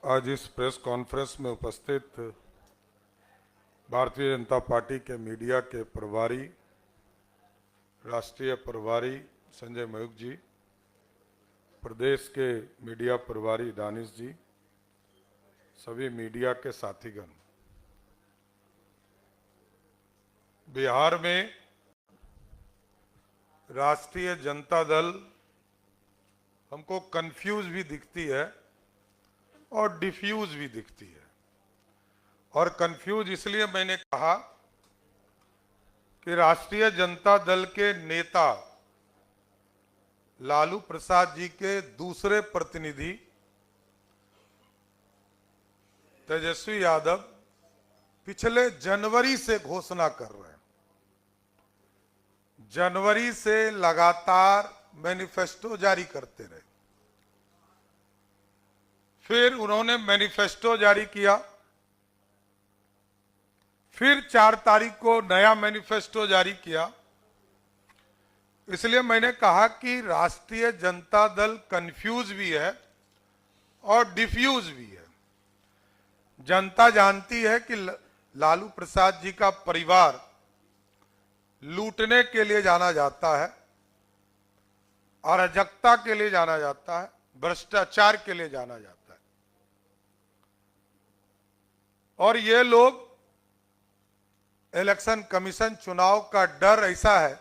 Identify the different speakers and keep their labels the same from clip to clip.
Speaker 1: आज इस press conference में उपस्थित भारतीय जनता पार्टी के मीडिया के प्रभारी, राष्ट्रीय प्रभारी संजय मयूख जी, प्रदेश के मीडिया प्रभारी दानिश जी, सभी मीडिया के साथीगण, बिहार में राष्ट्रीय जनता दल हमको कंफ्यूज भी दिखती है और डिफ्यूज भी दिखती है। और कंफ्यूज इसलिए मैंने कहा कि राष्ट्रीय जनता दल के नेता लालू प्रसाद जी के दूसरे प्रतिनिधि तेजस्वी यादव पिछले जनवरी से घोषणा कर रहे हैं। जनवरी से लगातार मैनिफेस्टो जारी करते रहे। फिर उन्होंने मैनिफेस्टो जारी किया, फिर 4 तारीख को नया मैनिफेस्टो जारी किया। इसलिए मैंने कहा कि राष्ट्रीय जनता दल कंफ्यूज भी है और डिफ्यूज भी है। जनता जानती है कि लालू प्रसाद जी का परिवार लूटने के लिए जाना जाता है, अराजकता के लिए जाना जाता है, भ्रष्टाचार के लिए जाना जाता है। और ये लोग इलेक्शन कमीशन चुनाव का डर ऐसा है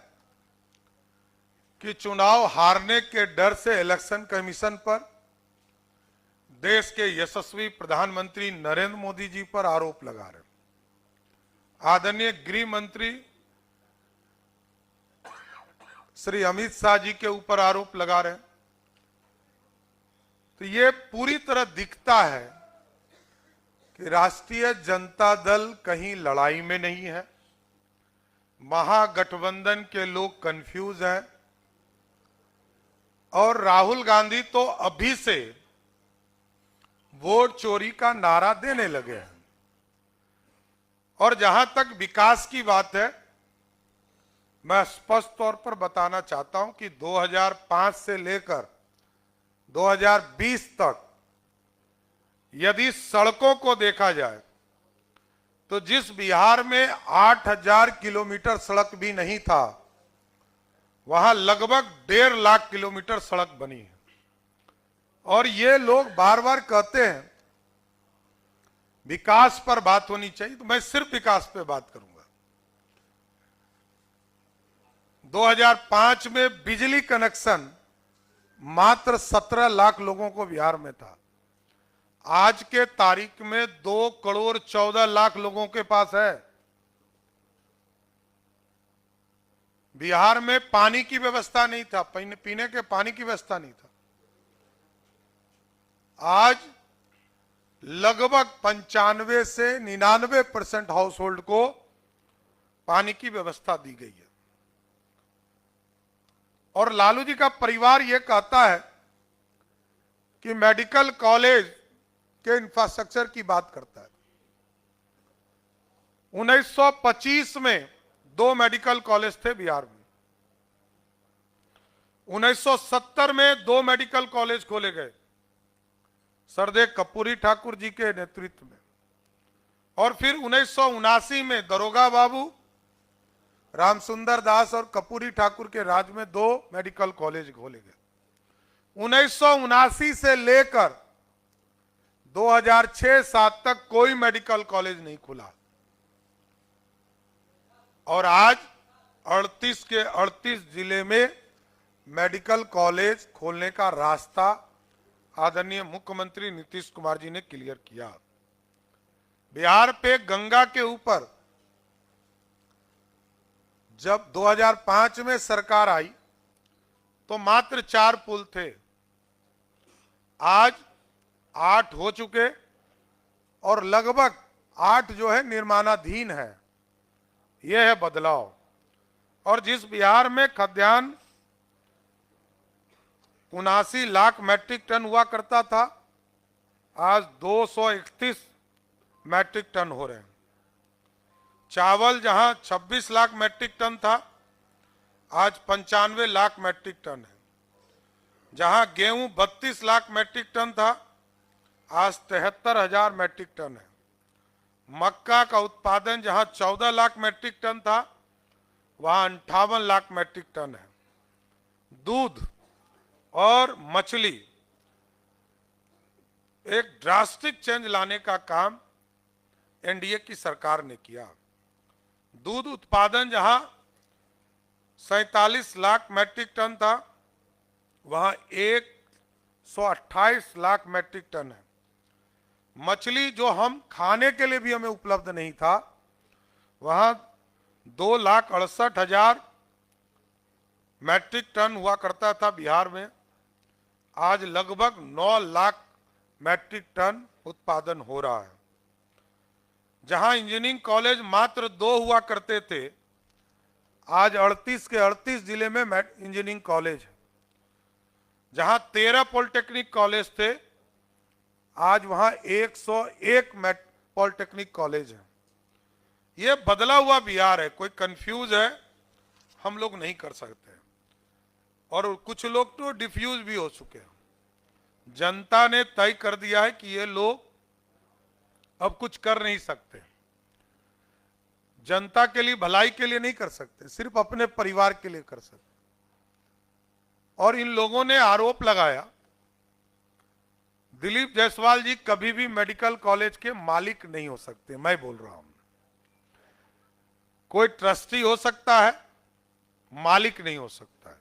Speaker 1: कि चुनाव हारने के डर से इलेक्शन कमीशन पर, देश के यशस्वी प्रधानमंत्री नरेंद्र मोदी जी पर आरोप लगा रहे, आदरणीय गृह मंत्री श्री अमित शाह जी के ऊपर आरोप लगा रहे। तो ये पूरी तरह दिखता है कि राष्ट्रीय जनता दल कहीं लड़ाई में नहीं है। महागठबंधन के लोग कंफ्यूज हैं और राहुल गांधी तो अभी से वोट चोरी का नारा देने लगे हैं। और जहां तक विकास की बात है, मैं स्पष्ट तौर पर बताना चाहता हूं कि 2005 से लेकर 2020 तक यदि सड़कों को देखा जाए तो जिस बिहार में 8000 किलोमीटर सड़क भी नहीं था, वहां लगभग 1.5 लाख किलोमीटर सड़क बनी है। और ये लोग बार बार कहते हैं विकास पर बात होनी चाहिए, तो मैं सिर्फ विकास पे बात करूंगा। 2005 में बिजली कनेक्शन मात्र 17 लाख लोगों को बिहार में था। आज के तारीख में 2 करोड़ 14 लाख लोगों के पास है। बिहार में पानी की व्यवस्था नहीं था, पीने के पानी की व्यवस्था नहीं था। आज लगभग 95 से 99% हाउस होल्ड को पानी की व्यवस्था दी गई है। और लालू जी का परिवार यह कहता है कि मेडिकल कॉलेज के इंफ्रास्ट्रक्चर की बात करता है। 1925 में 2 मेडिकल कॉलेज थे बिहार में। 1970 में 2 मेडिकल कॉलेज खोले गए सरदेव कपूरी ठाकुर जी के नेतृत्व में। और फिर 1979 में दरोगा बाबू, रामसुंदर दास और कपूरी ठाकुर के राज में 2 मेडिकल कॉलेज खोले गए। 1979 से लेकर 2006-07 तक कोई मेडिकल कॉलेज नहीं खुला। और आज 38 के 38 जिले में मेडिकल कॉलेज खोलने का रास्ता आदरणीय मुख्यमंत्री नीतीश कुमार जी ने क्लियर किया। बिहार पे गंगा के ऊपर जब 2005 में सरकार आई तो मात्र 4 पुल थे, आज 8 हो चुके और लगभग 8 जो है निर्माणाधीन है। यह है बदलाव। और जिस बिहार में खाद्यान्न 79 लाख मैट्रिक टन हुआ करता था, आज 231 मैट्रिक टन हो रहे हैं। चावल जहां 26 लाख मैट्रिक टन था, आज 95 लाख मैट्रिक टन है। जहां गेहूं 32 लाख मैट्रिक टन था, आज 73,000 मैट्रिक टन है। मक्का का उत्पादन जहां 14 लाख मैट्रिक टन था, वहां 58 लाख मैट्रिक टन है। दूध और मछली, एक ड्रास्टिक चेंज लाने का काम एनडीए की सरकार ने किया। दूध उत्पादन जहां 47 लाख मैट्रिक टन था, वहां 128 लाख मैट्रिक टन है। मछली जो हम खाने के लिए भी हमें उपलब्ध नहीं था, वहां 2,68,000 मैट्रिक टन हुआ करता था बिहार में। आज लगभग 9 लाख मैट्रिक टन उत्पादन हो रहा है। जहां इंजीनियरिंग कॉलेज मात्र 2 हुआ करते थे, आज 38 के 38 जिले में इंजीनियरिंग कॉलेज है। जहां 13 पॉलिटेक्निक कॉलेज थे, आज वहां 101 पॉलिटेक्निक कॉलेज है। ये बदला हुआ बिहार है। कोई कंफ्यूज है, हम लोग नहीं कर सकते, और कुछ लोग तो डिफ्यूज भी हो चुके हैं। जनता ने तय कर दिया है कि ये लोग अब कुछ कर नहीं सकते, जनता के लिए, भलाई के लिए नहीं कर सकते, सिर्फ अपने परिवार के लिए कर सकते। और इन लोगों ने आरोप लगाया, दिलीप जायसवाल जी कभी भी मेडिकल कॉलेज के मालिक नहीं हो सकते। मैं बोल रहा हूं, कोई ट्रस्टी हो सकता है, मालिक नहीं हो सकता है।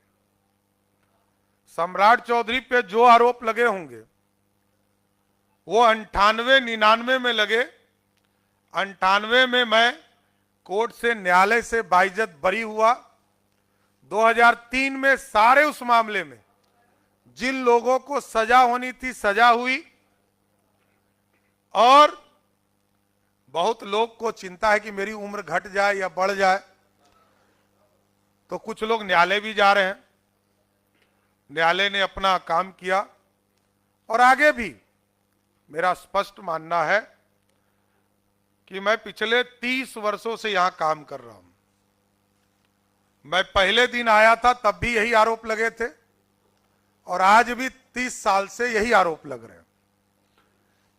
Speaker 1: सम्राट चौधरी पे जो आरोप लगे होंगे, वो 98-99 में लगे। 98 में मैं कोर्ट से, न्यायालय से बाइज्जत बरी हुआ। 2003 में सारे उस मामले में जिन लोगों को सजा होनी थी, सजा हुई। और बहुत लोग को चिंता है कि मेरी उम्र घट जाए या बढ़ जाए, तो कुछ लोग न्यायालय भी जा रहे हैं। न्यायालय ने अपना काम किया, और आगे भी मेरा स्पष्ट मानना है कि मैं पिछले 30 वर्षों से यहां काम कर रहा हूं। मैं पहले दिन आया था तब भी यही आरोप लगे थे, और आज भी 30 साल से यही आरोप लग रहे हैं।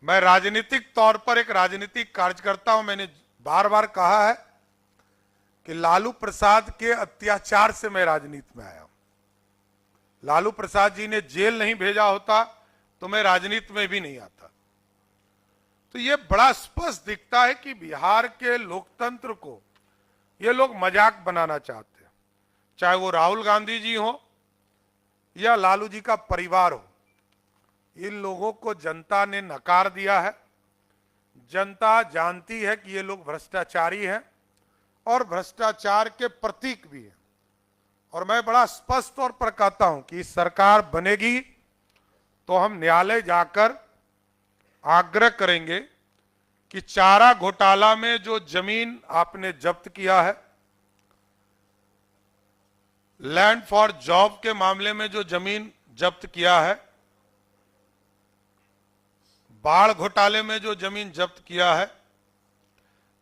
Speaker 1: मैं राजनीतिक तौर पर एक राजनीतिक कार्यकर्ता हूं। मैंने बार बार कहा है कि लालू प्रसाद के अत्याचार से मैं राजनीति में आया हूं। लालू प्रसाद जी ने जेल नहीं भेजा होता तो मैं राजनीति में भी नहीं आता। तो ये बड़ा स्पष्ट दिखता है कि बिहार के लोकतंत्र को ये लोग मजाक बनाना चाहते हैं, चाहे वो राहुल गांधी जी हो या लालू जी का परिवार हो। इन लोगों को जनता ने नकार दिया है। जनता जानती है कि ये लोग भ्रष्टाचारी हैं और भ्रष्टाचार के प्रतीक भी हैं। और मैं बड़ा स्पष्ट तौर पर कहता हूं कि सरकार बनेगी तो हम न्यायालय जाकर आग्रह करेंगे कि चारा घोटाला में जो जमीन आपने जब्त किया है, लैंड फॉर जॉब के मामले में जो जमीन जब्त किया है, बाढ़ घोटाले में जो जमीन जब्त किया है,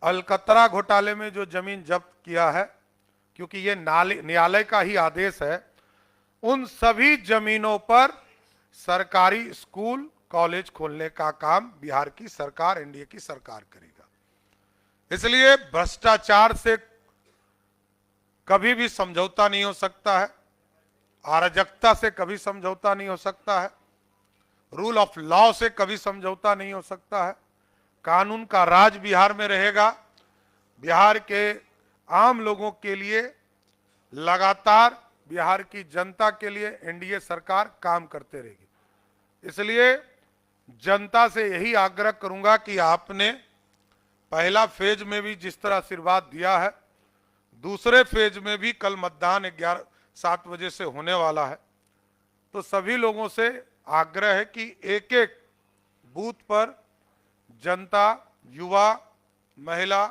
Speaker 1: अलकतरा घोटाले में जो जमीन जब्त किया है, क्योंकि ये न्यायालय का ही आदेश है, उन सभी जमीनों पर सरकारी स्कूल कॉलेज खोलने का काम बिहार की सरकार, एनडीए की सरकार करेगा। इसलिए भ्रष्टाचार से कभी भी समझौता नहीं हो सकता है, अराजकता से कभी समझौता नहीं हो सकता है, रूल ऑफ लॉ से कभी समझौता नहीं हो सकता है। कानून का राज बिहार में रहेगा। बिहार के आम लोगों के लिए लगातार बिहार की जनता के लिए एनडीए सरकार काम करते रहेगी। इसलिए जनता से यही आग्रह करूंगा कि आपने पहला फेज में भी जिस तरह आशीर्वाद दिया है, दूसरे फेज में भी कल मतदान 7 बजे से होने वाला है, तो सभी लोगों से आग्रह है कि एक एक बूथ पर जनता, युवा, महिला,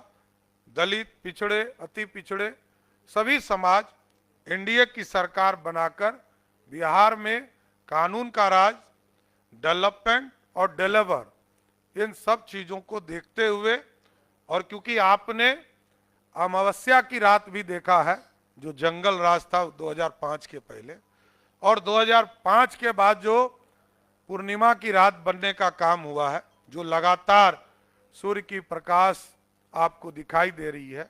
Speaker 1: दलित, पिछड़े, अति पिछड़े, सभी समाज एनडीए की सरकार बनाकर बिहार में कानून का राज, डेवलपमेंट और डिलीवर, इन सब चीजों को देखते हुए, और क्योंकि आपने अमावस्या की रात भी देखा है, जो जंगल राज था 2005 के पहले, और 2005 के बाद जो पूर्णिमा की रात बनने का काम हुआ है, जो लगातार सूर्य की प्रकाश आपको दिखाई दे रही है,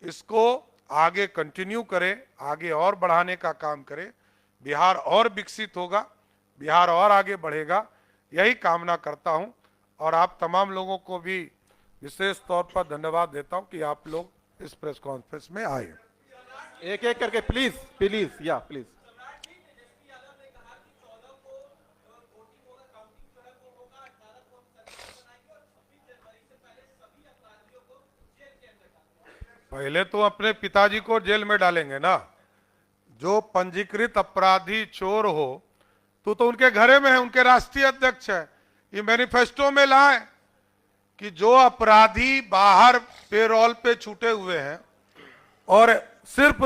Speaker 1: इसको आगे कंटिन्यू करें, आगे और बढ़ाने का काम करें। बिहार और विकसित होगा, बिहार और आगे बढ़ेगा, यही कामना करता हूं। और आप तमाम लोगों को भी विशेष तौर पर धन्यवाद देता हूं कि आप लोग इस प्रेस कॉन्फ्रेंस में आए।
Speaker 2: एक एक करके प्लीज प्लीज या प्लीज।
Speaker 1: पहले तो अपने पिताजी को जेल में डालेंगे ना। जो पंजीकृत अपराधी चोर हो तो उनके घरे में है, उनके राष्ट्रीय अध्यक्ष है। ये मैनिफेस्टो में लाए कि जो अपराधी बाहर पेरोल पे छूटे हुए हैं और सिर्फ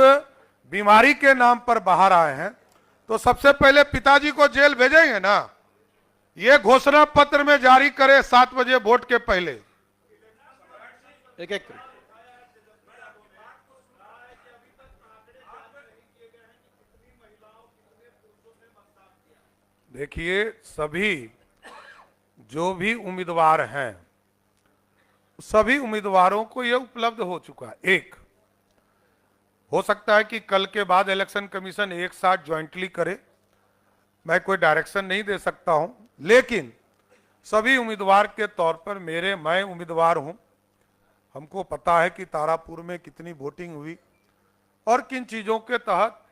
Speaker 1: बीमारी के नाम पर बाहर आए हैं, तो सबसे पहले पिताजी को जेल भेजेंगे ना। ये घोषणा पत्र में जारी करे 7 बजे वोट के पहले।
Speaker 2: एक एक
Speaker 1: देखिए, सभी जो भी उम्मीदवार हैं, सभी उम्मीदवारों को यह उपलब्ध हो चुका है। एक हो सकता है कि कल के बाद इलेक्शन कमीशन एक साथ ज्वाइंटली करे, मैं कोई डायरेक्शन नहीं दे सकता हूं, लेकिन सभी उम्मीदवार के तौर पर मैं उम्मीदवार हूं। हमको पता है कि तारापुर में कितनी वोटिंग हुई और किन चीजों के तहत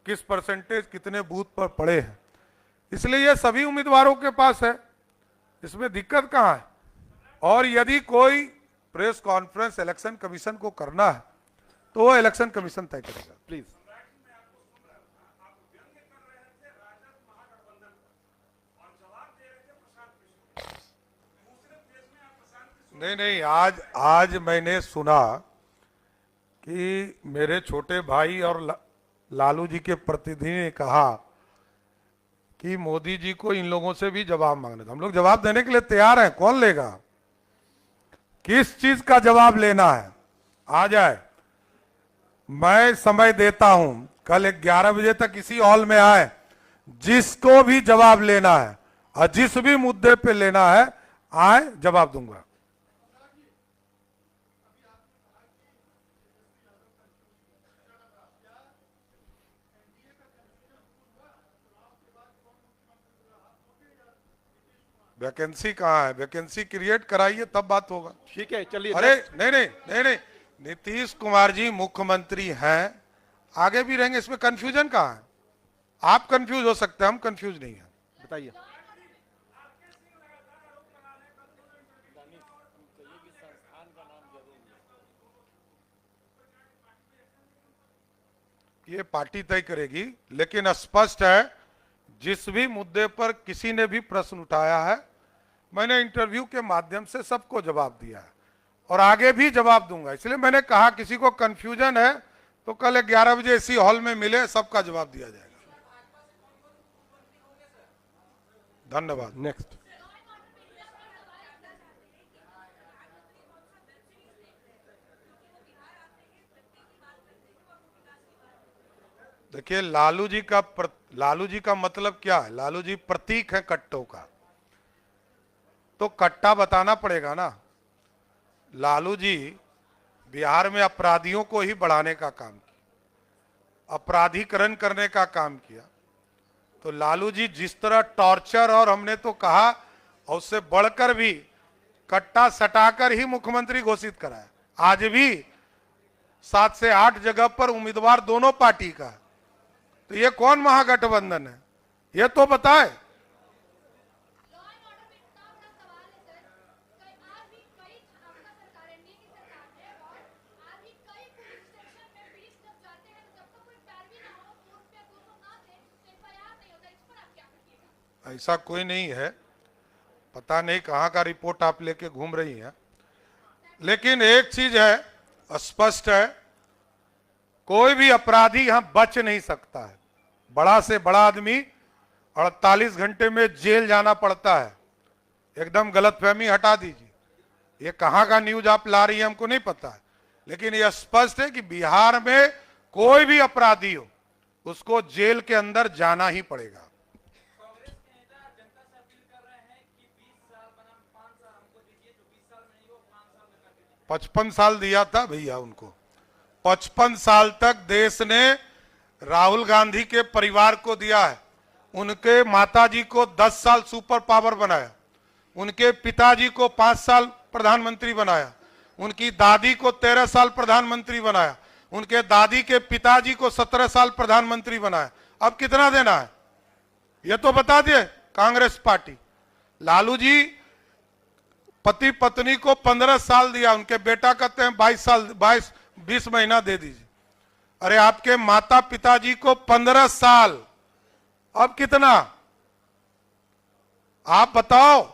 Speaker 1: किस परसेंटेज कितने बूथ पर पड़े हैं, इसलिए ये सभी उम्मीदवारों के पास है, इसमें दिक्कत कहां है। और यदि कोई प्रेस कॉन्फ्रेंस इलेक्शन कमीशन को करना है तो वो इलेक्शन कमीशन तय करेगा।
Speaker 2: प्लीज।
Speaker 1: नहीं, आज मैंने सुना कि मेरे छोटे भाई और लालू जी के प्रतिनिधि ने कहा कि मोदी जी को इन लोगों से भी जवाब मांगना था। हम लोग जवाब देने के लिए तैयार हैं, कौन लेगा, किस चीज का जवाब लेना है, आ जाए। मैं समय देता हूं, कल 11 बजे तक इसी हॉल में आए, जिसको भी जवाब लेना है और जिस भी मुद्दे पे लेना है आए, जवाब दूंगा। वैकेंसी कहाँ है, वैकेंसी क्रिएट कराइए तब बात होगा।
Speaker 2: ठीक है, चलिए।
Speaker 1: अरे नहीं, नीतीश कुमार जी मुख्यमंत्री हैं, आगे भी रहेंगे, इसमें कंफ्यूजन कहाँ है। आप कंफ्यूज हो सकते हैं, हम कंफ्यूज नहीं है।
Speaker 2: बताइए।
Speaker 1: ये पार्टी तय करेगी, लेकिन स्पष्ट है जिस भी मुद्दे पर किसी ने भी प्रश्न उठाया है, मैंने इंटरव्यू के माध्यम से सबको जवाब दिया है और आगे भी जवाब दूंगा। इसलिए मैंने कहा किसी को कंफ्यूजन है तो कल 11 बजे इसी हॉल में मिले, सबका जवाब दिया जाएगा। धन्यवाद।
Speaker 2: नेक्स्ट।
Speaker 1: देखिए, लालू जी का मतलब क्या है, लालू जी प्रतीक है कट्टों का, तो कट्टा बताना पड़ेगा ना। लालू जी बिहार में अपराधियों को ही बढ़ाने का काम किया, अपराधीकरण करने का काम किया। तो लालू जी जिस तरह टॉर्चर और हमने तो कहा और उससे बढ़कर भी कट्टा सटाकर ही मुख्यमंत्री घोषित कराया। आज भी 7 से 8 जगह पर उम्मीदवार दोनों पार्टी का है, तो ये कौन महागठबंधन है, ये तो बताए। ऐसा कोई नहीं है, पता नहीं कहां का रिपोर्ट आप लेके घूम रही हैं, लेकिन एक चीज है स्पष्ट है, कोई भी अपराधी यहां बच नहीं सकता है। बड़ा से बड़ा आदमी 48 घंटे में जेल जाना पड़ता है। एकदम गलतफहमी हटा दीजिए, ये कहां का न्यूज आप ला रही है हमको नहीं पता है, लेकिन यह स्पष्ट है कि बिहार में कोई भी अपराधी हो उसको जेल के अंदर जाना ही पड़ेगा। 55 साल दिया था भैया उनको। 55 साल तक देश ने राहुल गांधी के परिवार को दिया है। उनके माताजी को 10 साल सुपर पावर बनाया, उनके पिताजी को 5 साल प्रधानमंत्री बनाया, उनकी दादी को 13 साल प्रधानमंत्री बनाया, उनके दादी के पिताजी को 17 साल प्रधानमंत्री बनाया। अब कितना देना है ये तो बता दिए कांग्रेस पार्टी। लालू जी पति पत्नी को 15 साल दिया, उनके बेटा कहते हैं 22 साल 20 महीना दे दीजिए। अरे आपके माता पिताजी को 15 साल, अब कितना आप बताओ।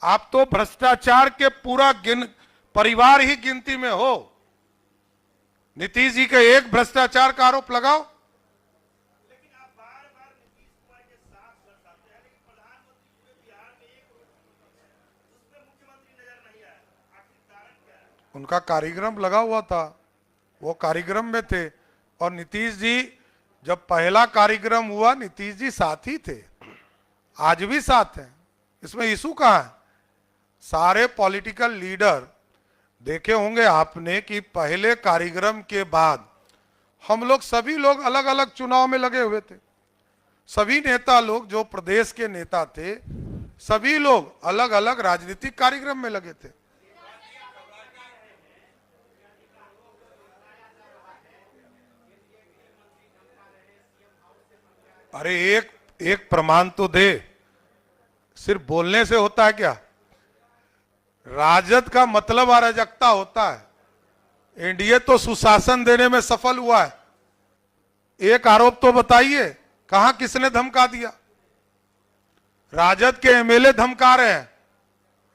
Speaker 1: आप तो भ्रष्टाचार के पूरा परिवार ही गिनती में हो। नीतीश जी के एक भ्रष्टाचार का आरोप लगाओ।
Speaker 3: लेकिन आप बार बार नीतीश कुमार के साथ दर्शाते हैं, लेकिन प्रधानमंत्री पूरे बिहार में एक उसमें मुख्यमंत्री नजर नहीं आया। आखिर कारण क्या है?
Speaker 1: उनका कार्यक्रम लगा हुआ था, वो कार्यक्रम में थे। और नीतीश जी जब पहला कार्यक्रम हुआ नीतीश जी साथ ही थे, आज भी साथ हैं। इसमें इशू कहाँ है? सारे पॉलिटिकल लीडर देखे होंगे आपने कि पहले कार्यक्रम के बाद हम लोग सभी लोग अलग अलग चुनाव में लगे हुए थे। सभी नेता लोग जो प्रदेश के नेता थे, सभी लोग अलग अलग राजनीतिक कार्यक्रम में लगे थे। अरे एक प्रमाण तो दे। सिर्फ बोलने से होता है क्या? राजद का मतलब अराजकता होता है। एनडीए तो सुशासन देने में सफल हुआ है। एक आरोप तो बताइए, कहां किसने धमका दिया? राजद के एमएलए धमका रहे हैं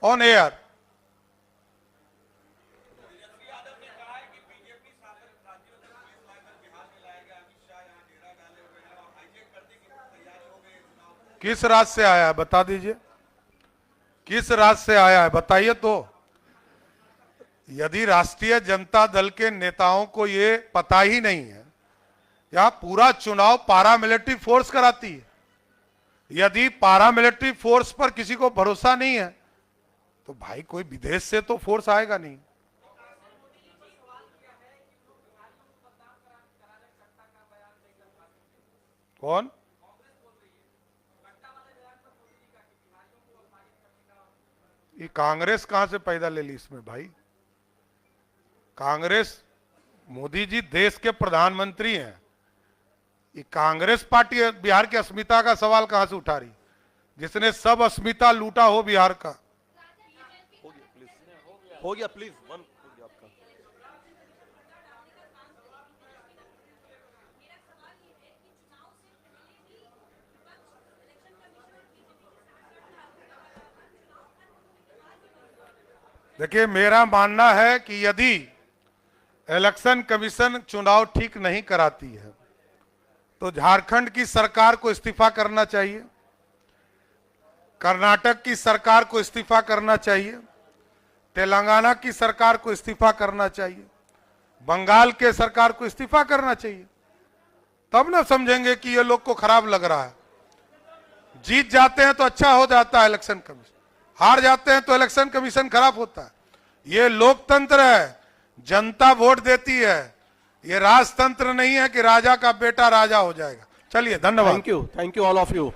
Speaker 1: ऑन एयर। किस राज्य से आया है बता दीजिए, किस राज्य से आया है बताइए तो। यदि राष्ट्रीय जनता दल के नेताओं को ये पता ही नहीं है, या पूरा चुनाव पारामिलिट्री फोर्स कराती है, यदि पारामिलिट्री फोर्स पर किसी को भरोसा नहीं है तो भाई कोई विदेश से तो फोर्स आएगा नहीं। कौन? ये कांग्रेस कहां से पैदा ले ली इसमें भाई? कांग्रेस, मोदी जी देश के प्रधानमंत्री हैं। ये कांग्रेस पार्टी बिहार की अस्मिता का सवाल कहां से उठा रही, जिसने सब अस्मिता लूटा हो बिहार का?
Speaker 2: हो गया प्लीज वन हो गया आपका।
Speaker 1: देखिए मेरा मानना है कि यदि इलेक्शन कमीशन चुनाव ठीक नहीं कराती है तो झारखंड की सरकार को इस्तीफा करना चाहिए, कर्नाटक की सरकार को इस्तीफा करना चाहिए, तेलंगाना की सरकार को इस्तीफा करना चाहिए, बंगाल के सरकार को इस्तीफा करना चाहिए। तब ना समझेंगे कि ये लोग को खराब लग रहा है। जीत जाते हैं तो अच्छा हो जाता है इलेक्शन कमीशन, हार जाते हैं तो इलेक्शन कमीशन खराब होता है। ये लोकतंत्र है, जनता वोट देती है। ये राजतंत्र नहीं है कि राजा का बेटा राजा हो जाएगा। चलिए धन्यवाद।
Speaker 2: Thank you all of you.